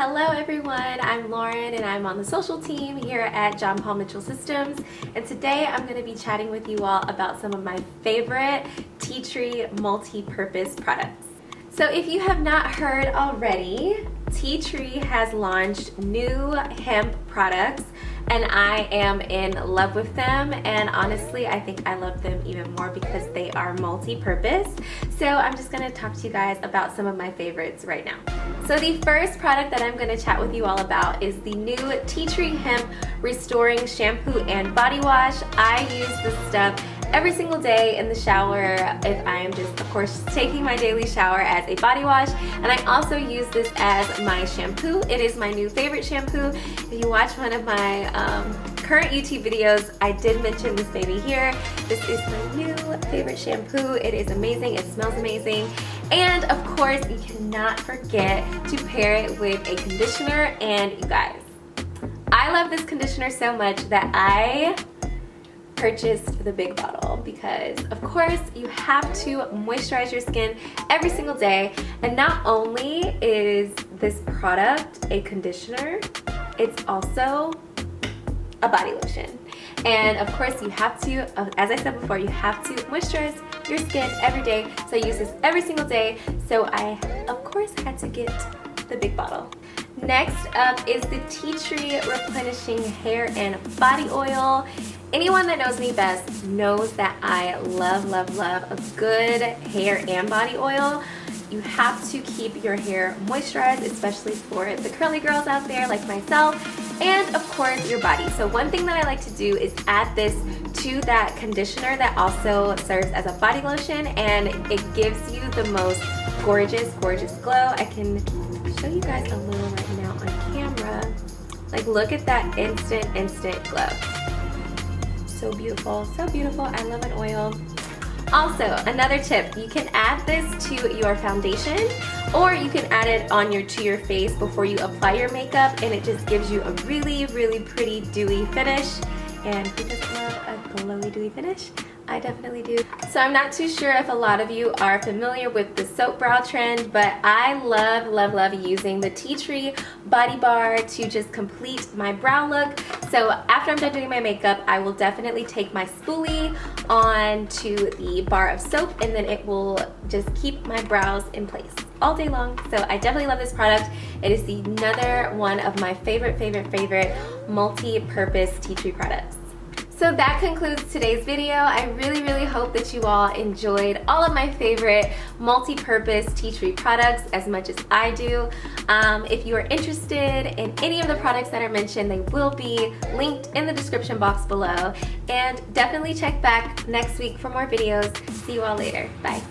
Hello everyone, I'm Lauren and I'm on the social team here at John Paul Mitchell Systems, and today I'm going to be chatting with you all about some of my favorite tea tree multi-purpose products. So if you have not heard already, Tea Tree has launched new hemp products and I am in love with them, and honestly I think I love them even more because they are multi-purpose. So I'm just going to talk to you guys about some of my favorites right now. So the first product that I'm going to chat with you all about is the new Tea Tree Hemp Restoring Shampoo and Body Wash. I use this stuff every single day in the shower if I am just, of course, taking my daily shower as a body wash, and I also use this as my shampoo. It is my new favorite shampoo. If you watch one of my current YouTube videos, I did mention this baby here. This is my new favorite shampoo. It is amazing, it smells amazing, and of course you cannot forget to pair it with a conditioner. And you guys, I love this conditioner so much that I purchased the big bottle because of course you have to moisturize your skin every single day, and not only is this product a conditioner, it's also a body lotion. And of course you have to, as I said before, you have to moisturize your skin every day, so I use this every single day, so I of course had to get the big bottle. Next up is the Tea Tree Replenishing Hair and Body Oil. Anyone that knows me best knows that I love, love, love a good hair and body oil. You have to keep your hair moisturized, especially for the curly girls out there like myself, and of course your body. So one thing that I like to do is add this to that conditioner that also serves as a body lotion, and it gives you the most gorgeous, gorgeous glow. I can show you guys a little right now on camera. Like, look at that instant glow. So beautiful, so beautiful. I love an oil. Also, another tip, you can add this to your foundation, or you can add it on to your face before you apply your makeup, and it just gives you a really, really pretty dewy finish. And who doesn't love a glowy, dewy finish? I definitely do. So I'm not too sure if a lot of you are familiar with the soap brow trend, but I love, love, love using the Tea Tree Body Bar to just complete my brow look. So after I'm done doing my makeup, I will definitely take my spoolie onto the bar of soap, and then it will just keep my brows in place all day long. So I definitely love this product. It is another one of my favorite multi-purpose tea tree products. So that concludes today's video. I really, really hope that you all enjoyed all of my favorite multi-purpose tea tree products as much as I do. If you are interested in any of the products that are mentioned, they will be linked in the description box below. And definitely check back next week for more videos. See you all later. Bye.